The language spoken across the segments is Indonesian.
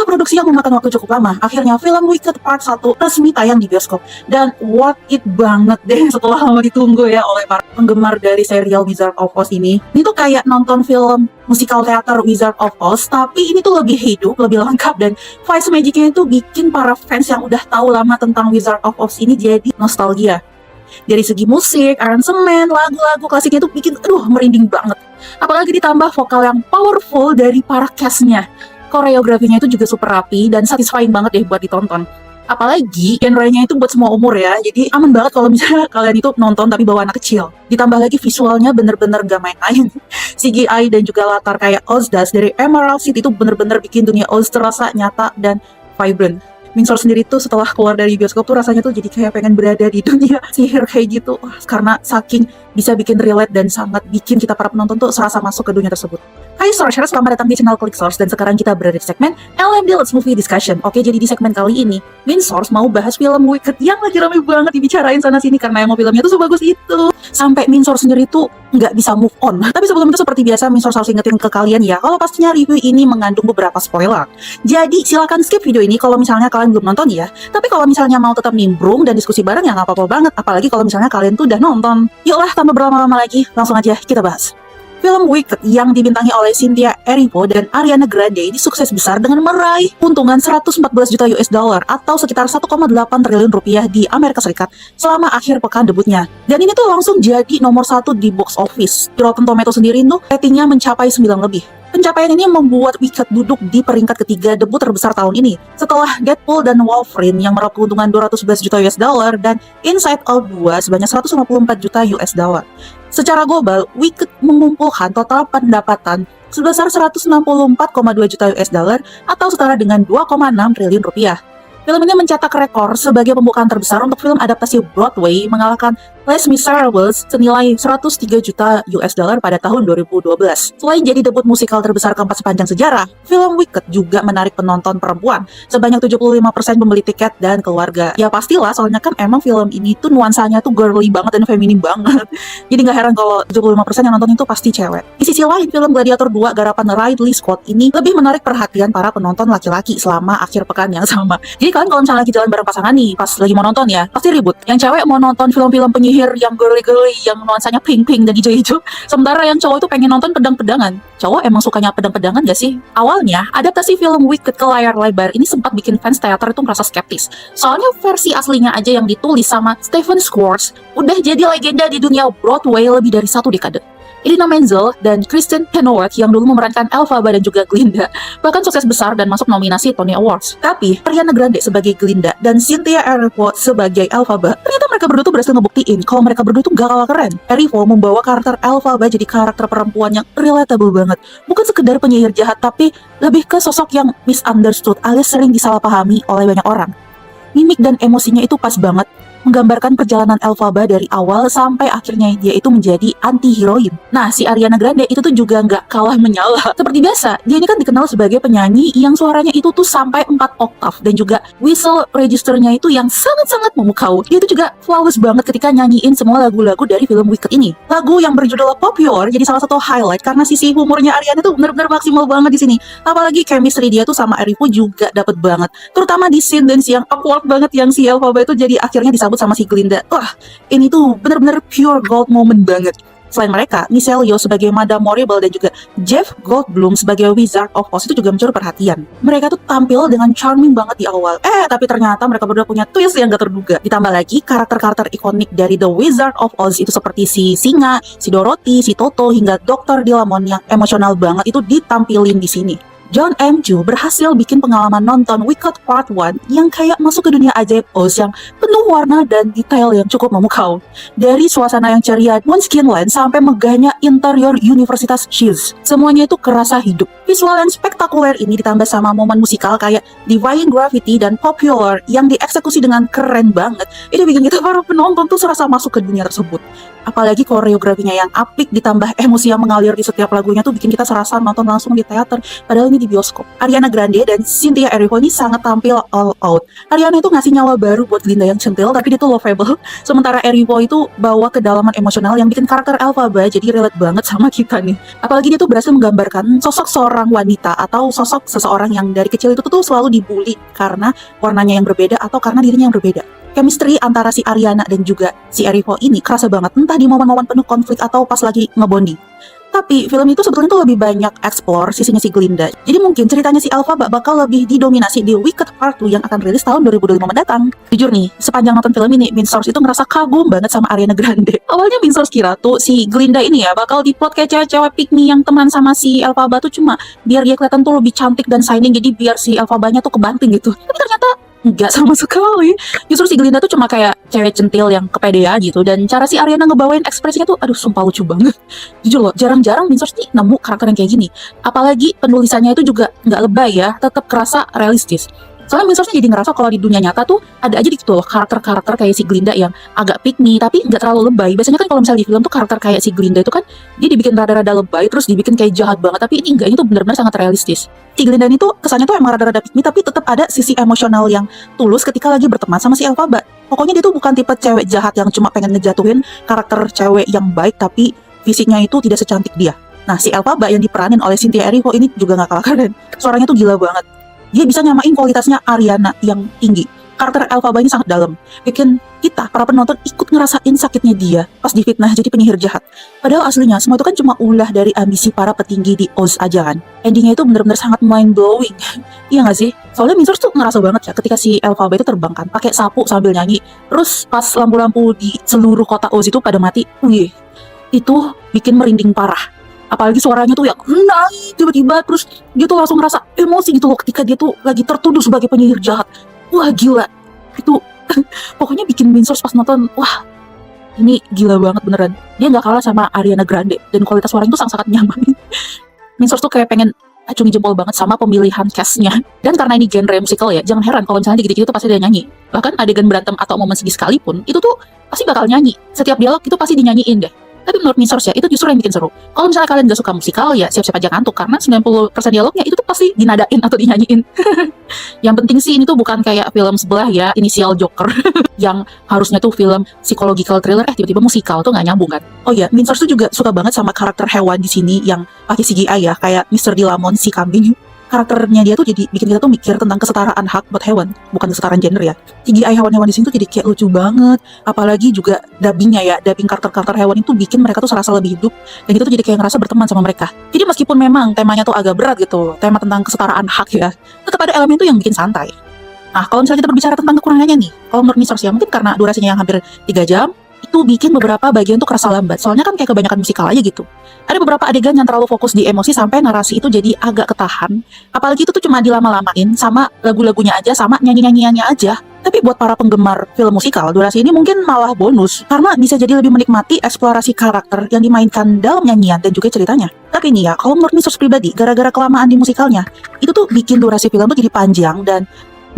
Setelah produksi yang memakan waktu cukup lama, akhirnya film Wicked Part 1 resmi tayang di bioskop. Dan worth it banget deh setelah lama ditunggu ya oleh para penggemar dari serial Wizard of Oz ini. Ini tuh kayak nonton film musikal teater Wizard of Oz, tapi ini tuh lebih hidup, lebih lengkap, dan Vice Magicnya itu bikin para fans yang udah tahu lama tentang Wizard of Oz ini jadi nostalgia. Dari segi musik, aransemen, lagu-lagu klasiknya itu bikin merinding banget. Apalagi ditambah vokal yang powerful dari para castnya. Koreografinya itu juga super rapi dan satisfying banget deh buat ditonton. Apalagi genrenya itu buat semua umur ya, jadi aman banget kalau misalnya kalian itu nonton tapi bawa anak kecil. Ditambah lagi visualnya bener-bener gak main-main. CGI dan juga latar kayak Oz Dust dari Emerald City itu bener-bener bikin dunia Oz terasa nyata dan vibrant. Minxor sendiri tuh setelah keluar dari bioskop tuh rasanya tuh jadi kayak pengen berada di dunia sihir kayak gitu. Karena saking bisa bikin relate dan sangat bikin kita para penonton tuh serasa masuk ke dunia tersebut. Hai Sourcers, selamat datang di channel Click Source, dan sekarang kita berada di segmen LMD Let's Movie Discussion. Oke, jadi di segmen kali ini Minxor mau bahas film Wicked yang lagi rame banget dibicarain sana sini karena emang filmnya tuh sebagus itu. Sampai Minxor sendiri tuh nggak bisa move on. Tapi sebelum itu seperti biasa Minxor harus ingetin ke kalian ya, kalau pastinya review ini mengandung beberapa spoiler. Jadi silakan skip video ini kalau misalnya kalian belum nonton ya. Tapi kalau misalnya mau tetap nimbrung dan diskusi bareng ya nggak apa-apa banget. Apalagi kalau misalnya kalian tuh udah nonton. Yuklah tanpa berlama-lama lagi, langsung aja kita bahas. Film Wicked yang dibintangi oleh Cynthia Erivo dan Ariana Grande ini sukses besar dengan meraih untungan 114 juta US dollar atau sekitar 1,8 triliun rupiah di Amerika Serikat selama akhir pekan debutnya. Dan ini tuh langsung jadi nomor 1 di box office. Di Rotten Tomatoes sendiri tuh ratingnya mencapai 9 lebih. Pencapaian ini membuat Wicked duduk di peringkat ketiga debut terbesar tahun ini, setelah Deadpool dan Wolverine yang meraup keuntungan 211 juta US dollar dan Inside Out 2 sebanyak 154 juta US dollar. Secara global, Wicked mengumpulkan total pendapatan sebesar 164,2 juta US dollar atau setara dengan 2,6 triliun rupiah. Film ini mencetak rekor sebagai pembukaan terbesar untuk film adaptasi Broadway, mengalahkan Les Miserables senilai 103 juta US dollar pada tahun 2012. Selain jadi debut musikal terbesar keempat sepanjang sejarah, film Wicked juga menarik penonton perempuan sebanyak 75% pembeli tiket dan keluarga. Ya pastilah, soalnya kan emang film ini tuh nuansanya tuh girly banget dan feminim banget. Jadi gak heran kalau 75% yang nonton itu pasti cewek. Di sisi lain, film Gladiator 2 garapan Ridley Scott ini lebih menarik perhatian para penonton laki-laki selama akhir pekan yang sama. Jadi kalian kalau misalnya lagi jalan bareng pasangan nih, pas lagi mau nonton ya, pasti ribut. Yang cewek mau nonton film-film penyihir yang girly-girly, yang nuansanya pink-pink dan hijau-hijau. Sementara yang cowok itu pengen nonton pedang-pedangan. Cowok emang sukanya pedang-pedangan gak sih? Awalnya, adaptasi film Wicked ke layar lebar ini sempat bikin fans teater itu merasa skeptis. Soalnya versi aslinya aja yang ditulis sama Stephen Schwartz udah jadi legenda di dunia Broadway lebih dari 1 dekade. Idina Menzel dan Kristen Chenoweth yang dulu memerankan Elphaba dan juga Glinda bahkan sukses besar dan masuk nominasi Tony Awards. Tapi Ariana Grande sebagai Glinda dan Cynthia Erivo sebagai Elphaba, ternyata mereka berdua tuh berhasil ngebuktiin kalau mereka berdua tuh gak kalah keren. Erivo membawa karakter Elphaba jadi karakter perempuan yang relatable banget, bukan sekedar penyihir jahat, tapi lebih ke sosok yang misunderstood alias sering disalahpahami oleh banyak orang. Mimik dan emosinya itu pas banget, menggambarkan perjalanan Elphaba dari awal sampai akhirnya dia itu menjadi anti-heroin. Nah, si Ariana Grande itu tuh juga nggak kalah menyala. Seperti biasa, dia ini kan dikenal sebagai penyanyi yang suaranya itu tuh sampai 4 oktav dan juga whistle registernya itu yang sangat-sangat memukau. Dia itu juga flawless banget ketika nyanyiin semua lagu-lagu dari film Wicked ini. Lagu yang berjudul Popular jadi salah satu highlight karena sisi humornya Ariana tuh bener-bener maksimal banget di sini. Apalagi chemistry dia tuh sama Erivo juga dapet banget. Terutama di scene dance yang awkward banget yang si Elphaba itu jadi akhirnya disambut sama si Glinda. Wah, ini tuh bener-bener pure gold moment banget. Selain mereka, Michelle Yeoh sebagai Madame Morrible dan juga Jeff Goldblum sebagai Wizard of Oz itu juga mencuri perhatian. Mereka tuh tampil dengan charming banget di awal. Tapi ternyata mereka berdua punya twist yang gak terduga. Ditambah lagi karakter-karakter ikonik dari The Wizard of Oz itu seperti si Singa, si Dorothy, si Toto hingga Dr. Dilamon yang emosional banget itu ditampilin di sini. John M. Chu berhasil bikin pengalaman nonton Wicked Part 1 yang kayak masuk ke dunia ajaib Oz yang penuh warna dan detail yang cukup memukau. Dari suasana yang ceria Moonskine Land sampai megahnya interior Universitas Shields, semuanya itu kerasa hidup. Visual yang spektakuler ini ditambah sama momen musikal kayak Defying Gravity dan Popular yang dieksekusi dengan keren banget. Itu bikin kita para penonton tuh serasa masuk ke dunia tersebut. Apalagi koreografinya yang apik ditambah emosi yang mengalir di setiap lagunya tuh bikin kita serasa nonton langsung di teater. Padahal ini ini di bioskop. Ariana Grande dan Cynthia Erivo ini sangat tampil all out. Ariana itu ngasih nyawa baru buat Glinda yang centil, tapi dia tuh lovable. Sementara Erivo itu bawa kedalaman emosional yang bikin karakter Elphaba jadi relate banget sama kita nih. Apalagi dia tuh berhasil menggambarkan sosok seorang wanita atau sosok seseorang yang dari kecil itu tuh selalu dibully karena warnanya yang berbeda atau karena dirinya yang berbeda. Chemistry antara si Ariana dan juga si Erivo ini kerasa banget, entah di momen-momen penuh konflik atau pas lagi ngebonding. Tapi film itu sebetulnya tuh lebih banyak explore sisinya si Glinda. Jadi mungkin ceritanya si Elphaba bakal lebih didominasi di Wicked Part 2 yang akan rilis tahun 2025 mendatang. Jujur nih, sepanjang nonton film ini, Min Source itu ngerasa kagum banget sama Ariana Grande. Awalnya Min Source kira tuh si Glinda ini ya bakal diplot kayak cewek-cewek pick me yang teman sama si Elphaba tuh cuma biar dia kelihatan tuh lebih cantik dan shining, jadi biar si Elphabanya tuh kebanting gitu. Tapi ternyata enggak sama sekali. Justru si Glinda tuh cuma kayak cewek centil yang kepedean gitu. Dan cara si Ariana ngebawain ekspresinya tuh aduh sumpah lucu banget. Jujur loh, jarang-jarang Min Source nih nemu karakter yang kayak gini. Apalagi penulisannya itu juga nggak lebay ya, tetap kerasa realistis. Soalnya Min Source jadi ngerasa kalau di dunia nyata tuh ada aja gitu loh karakter-karakter kayak si Glinda yang agak pick me tapi nggak terlalu lebay. Biasanya kan kalau misalnya di film tuh karakter kayak si Glinda itu kan dia dibikin rada-rada lebay terus dibikin kayak jahat banget, tapi ini enggak, ini tuh benar-benar sangat realistis. Si Glinda ini tuh kesannya tuh emang rada-rada pick me tapi tetap ada sisi emosional yang tulus ketika lagi berteman sama si Elphaba. Pokoknya dia tuh bukan tipe cewek jahat yang cuma pengen ngejatuhin karakter cewek yang baik tapi fisiknya itu tidak secantik dia. Nah, si Elphaba yang diperanin oleh Cynthia Erivo ini juga gak kalah keren. Suaranya tuh gila banget. Dia bisa nyamain kualitasnya Ariana yang tinggi. Karakter Elphaba ini sangat dalam, bikin kita, para penonton, ikut ngerasain sakitnya dia pas difitnah jadi penyihir jahat. Padahal aslinya semua itu kan cuma ulah dari ambisi para petinggi di Oz aja kan. Endingnya itu benar-benar sangat mind-blowing. Iya gak sih? Soalnya Min Source tuh ngerasa banget ya ketika si Elphaba itu terbang kan, pakai sapu sambil nyanyi. Terus pas lampu-lampu di seluruh kota Oz itu pada mati, wih, itu bikin merinding parah. Apalagi suaranya tuh yang naik tiba-tiba, terus dia tuh langsung ngerasa emosi gitu loh ketika dia tuh lagi tertuduh sebagai penyihir jahat. Wah gila, itu pokoknya bikin Min Source pas nonton, wah ini gila banget beneran. Dia gak kalah sama Ariana Grande dan kualitas suaranya tuh sangat nyaman. Min Source tuh kayak pengen acungi jempol banget sama pemilihan cast-nya. Dan karena ini genre musical ya, jangan heran kalau misalnya dikit-dikit itu pasti dia nyanyi. Bahkan adegan berantem atau momen sedih sekalipun, itu tuh pasti bakal nyanyi. Setiap dialog itu pasti dinyanyiin deh. Tapi menurut Min Source ya, itu justru yang bikin seru. Kalau misalnya kalian gak suka musikal, ya siap-siap aja ngantuk. Karena 90% dialognya itu tuh pasti dinadain atau dinyanyiin. Yang penting sih ini tuh bukan kayak film sebelah ya, Inisial Joker. Yang harusnya tuh film psychological thriller, tiba-tiba musikal tuh gak nyambung kan. Oh iya, Min Source tuh juga suka banget sama karakter hewan di sini yang pakai CGI ya, kayak Mr. Dilamon, si kambing. Karakternya dia tuh jadi bikin kita tuh mikir tentang kesetaraan hak buat hewan, bukan kesetaraan gender ya. CGI hewan-hewan di sini tuh jadi kayak lucu banget. Apalagi juga dubbingnya ya, dubbing karakter-karakter hewan itu bikin mereka tuh serasa lebih hidup, dan kita tuh jadi kayak ngerasa berteman sama mereka. Jadi meskipun memang temanya tuh agak berat gitu, tema tentang kesetaraan hak ya, tetap ada elemen tuh yang bikin santai. Nah, kalau misalnya kita berbicara tentang kekurangannya nih, kalau menurut Min Source ya, mungkin karena durasinya yang hampir 3 jam, itu bikin beberapa bagian tuh kerasa lambat. Soalnya kan kayak kebanyakan musikal aja gitu. Ada beberapa adegan yang terlalu fokus di emosi sampai narasi itu jadi agak ketahan. Apalagi itu tuh cuma dilama-lamain sama lagu-lagunya aja, sama nyanyi-nyanyiannya aja. Tapi buat para penggemar film musikal, durasi ini mungkin malah bonus. Karena bisa jadi lebih menikmati eksplorasi karakter yang dimainkan dalam nyanyian dan juga ceritanya. Tapi nih ya, kalau menurut Min Source pribadi, gara-gara kelamaan di musikalnya, itu tuh bikin durasi film tuh jadi panjang. Dan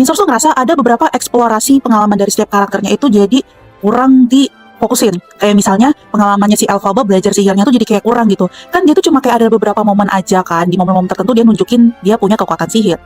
Min Source tuh ngerasa ada beberapa eksplorasi pengalaman dari setiap karakternya itu jadi kurang difokusin. Kayak misalnya pengalamannya si Elphaba belajar sihirnya tuh jadi kayak kurang gitu. Kan dia tuh cuma kayak ada beberapa momen aja kan, di momen-momen tertentu dia nunjukin dia punya kekuatan sihir.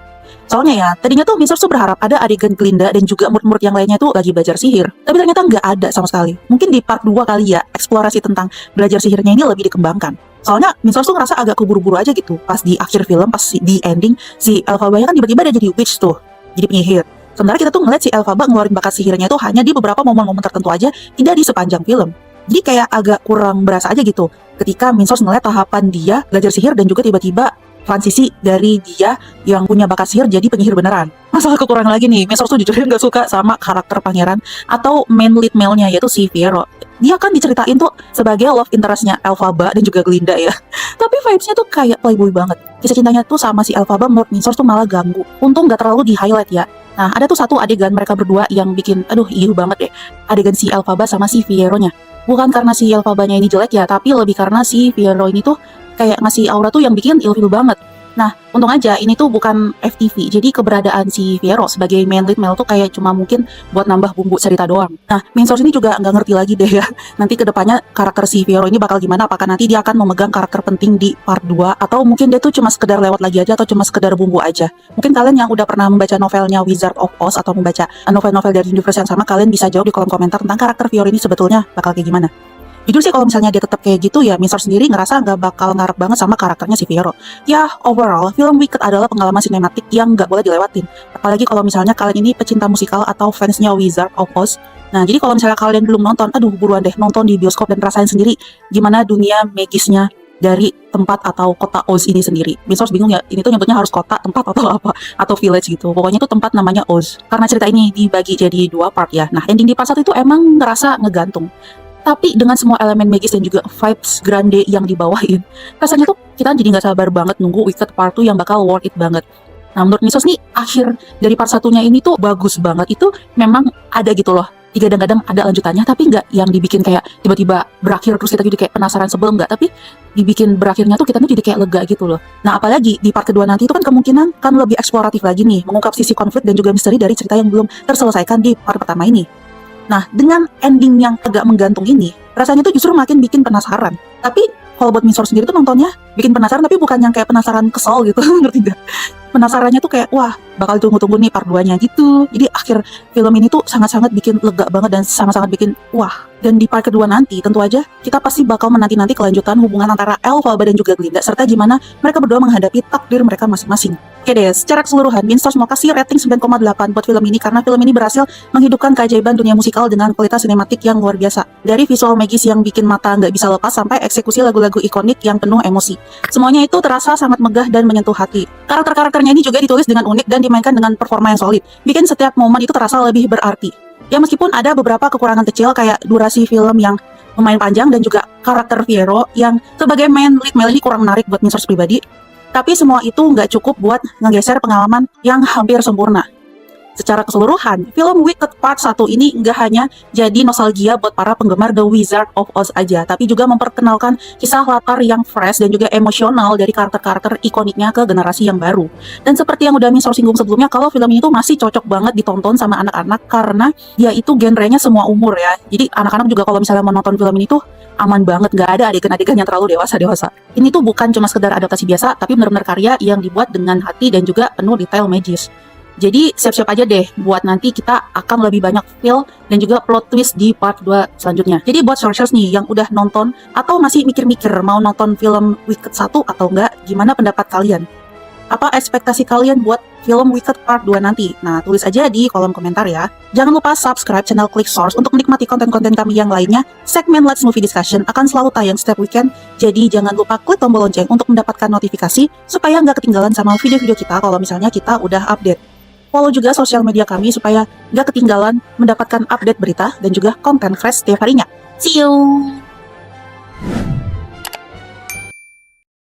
Soalnya ya, tadinya tuh Min Source tuh berharap ada adegan Glinda dan juga murid-murid yang lainnya tuh lagi belajar sihir. Tapi ternyata nggak ada sama sekali. Mungkin di part 2 kali ya, eksplorasi tentang belajar sihirnya ini lebih dikembangkan. Soalnya Min Source tuh ngerasa agak keburu-buru aja gitu. Pas di akhir film, pas di ending, si Elphaba kan tiba-tiba ada jadi witch tuh, jadi penyihir. Sementara kita tuh ngeliat si Elphaba ngeluarin bakat sihirnya itu hanya di beberapa momen-momen tertentu aja, tidak di sepanjang film. Jadi kayak agak kurang berasa aja gitu ketika Min Source ngeliat tahapan dia belajar sihir dan juga tiba-tiba transisi dari dia yang punya bakat sihir jadi penyihir beneran. Masalah kekurangan lagi nih, Min Source tuh jujur gak suka sama karakter pangeran atau main lead male-nya, yaitu si Fiyero. Dia kan diceritain tuh sebagai love interest-nya Elphaba dan juga Glinda ya. Tapi vibes-nya tuh kayak playboy banget. Kisah cintanya tuh sama si Elphaba menurut Min Source tuh malah ganggu. Untung gak terlalu di-highlight ya. Nah, ada tuh satu adegan mereka berdua yang bikin, aduh iu banget deh. Adegan si Elphaba sama si Fiyero-nya. Bukan karena si Elphaba-nya ini jelek ya, tapi lebih karena si Fiyero ini tuh kayak ngasih aura tuh yang bikin ilfil banget. Nah, untung aja ini tuh bukan FTV, jadi keberadaan si Fiero sebagai main lead male tuh kayak cuma mungkin buat nambah bumbu cerita doang. Nah, main source ini juga nggak ngerti lagi deh ya, nanti kedepannya karakter si Fiero ini bakal gimana, apakah nanti dia akan memegang karakter penting di part 2, atau mungkin dia tuh cuma sekedar lewat lagi aja, atau cuma sekedar bumbu aja. Mungkin kalian yang udah pernah membaca novelnya Wizard of Oz, atau membaca novel-novel dari universe yang sama, kalian bisa jawab di kolom komentar tentang karakter Fiero ini sebetulnya bakal kayak gimana. Jujur sih kalau misalnya dia tetap kayak gitu ya, Mr. sendiri ngerasa nggak bakal ngarep banget sama karakternya si Fiero. Ya, overall, film Wicked adalah pengalaman sinematik yang nggak boleh dilewatin. Apalagi kalau misalnya kalian ini pecinta musikal atau fansnya Wizard of Oz. Nah, jadi kalau misalnya kalian belum nonton, aduh buruan deh nonton di bioskop dan rasain sendiri gimana dunia magisnya dari tempat atau kota Oz ini sendiri. Mr. bingung ya, ini tuh nyebutnya harus kota, tempat atau apa, atau village gitu. Pokoknya itu tempat namanya Oz. Karena cerita ini dibagi jadi 2 part ya. Nah, ending di part 1 itu emang ngerasa ngegantung. Tapi dengan semua elemen magis dan juga vibes grande yang dibawain, rasanya tuh kita jadi nggak sabar banget nunggu Wicked Part 2 yang bakal worth it banget. Nah, menurut Misos nih, akhir dari part 1-nya ini tuh bagus banget. Itu memang ada gitu loh, kadang-kadang ada lanjutannya, tapi nggak yang dibikin kayak tiba-tiba berakhir terus kita jadi kayak penasaran sebelum, nggak. Tapi dibikin berakhirnya tuh kita tuh jadi kayak lega gitu loh. Nah, apalagi di part kedua nanti itu kan kemungkinan kan lebih eksploratif lagi nih, mengungkap sisi konflik dan juga misteri dari cerita yang belum terselesaikan di part pertama ini. Nah, dengan ending yang agak menggantung ini, rasanya tuh justru makin bikin penasaran. Tapi kalau buat Minsor sendiri tuh nontonnya bikin penasaran, tapi bukan yang kayak penasaran kesel gitu, ngerti gak? Penasarannya tuh kayak, wah bakal tunggu-tunggu nih part 2-nya gitu. Jadi akhir film ini tuh sangat-sangat bikin lega banget dan sangat-sangat bikin wah. Dan di part kedua nanti tentu aja kita pasti bakal menanti-nanti kelanjutan hubungan antara Elphaba dan juga Glinda, serta gimana mereka berdua menghadapi takdir mereka masing-masing. Oke deh, secara keseluruhan Beanstars mau kasih rating 9,8 buat film ini karena film ini berhasil menghidupkan keajaiban dunia musikal dengan kualitas sinematik yang luar biasa. Dari visual magis yang bikin mata nggak bisa lepas sampai eksekusi lagu-lagu ikonik yang penuh emosi. Semuanya itu terasa sangat megah dan menyentuh hati. Karakter-karakternya ini juga ditulis dengan unik dan dimainkan dengan performa yang solid, bikin setiap momen itu terasa lebih berarti. Ya meskipun ada beberapa kekurangan kecil kayak durasi film yang lumayan panjang dan juga karakter Fiero yang sebagai main lead male ini kurang menarik buat Minsors pribadi, tapi semua itu nggak cukup buat ngegeser pengalaman yang hampir sempurna. Secara keseluruhan, film Wicked Part 1 ini nggak hanya jadi nostalgia buat para penggemar The Wizard of Oz aja, tapi juga memperkenalkan kisah latar yang fresh dan juga emosional dari karakter-karakter ikoniknya ke generasi yang baru. Dan seperti yang udah Minsor singgung sebelumnya, kalau film ini tuh masih cocok banget ditonton sama anak-anak karena dia itu genrenya semua umur ya. Jadi anak-anak juga kalau misalnya mau nonton film ini tuh aman banget, nggak ada adegan-adegan yang terlalu dewasa. Ini tuh bukan cuma sekedar adaptasi biasa, tapi benar-benar karya yang dibuat dengan hati dan juga penuh detail magis. Jadi siap-siap aja deh buat nanti kita akan lebih banyak feel dan juga plot twist di part 2 selanjutnya. Jadi buat searchers nih yang udah nonton atau masih mikir-mikir mau nonton film Wicked 1 atau enggak, gimana pendapat kalian? Apa ekspektasi kalian buat film Wicked Part 2 nanti? Nah, tulis aja di kolom komentar ya. Jangan lupa subscribe channel Click Source untuk menikmati konten-konten kami yang lainnya. Segmen Let's Movie Discussion akan selalu tayang setiap weekend. Jadi jangan lupa klik tombol lonceng untuk mendapatkan notifikasi supaya nggak ketinggalan sama video-video kita kalau misalnya kita udah update. Follow juga sosial media kami supaya nggak ketinggalan mendapatkan update berita dan juga konten fresh setiap harinya. See you!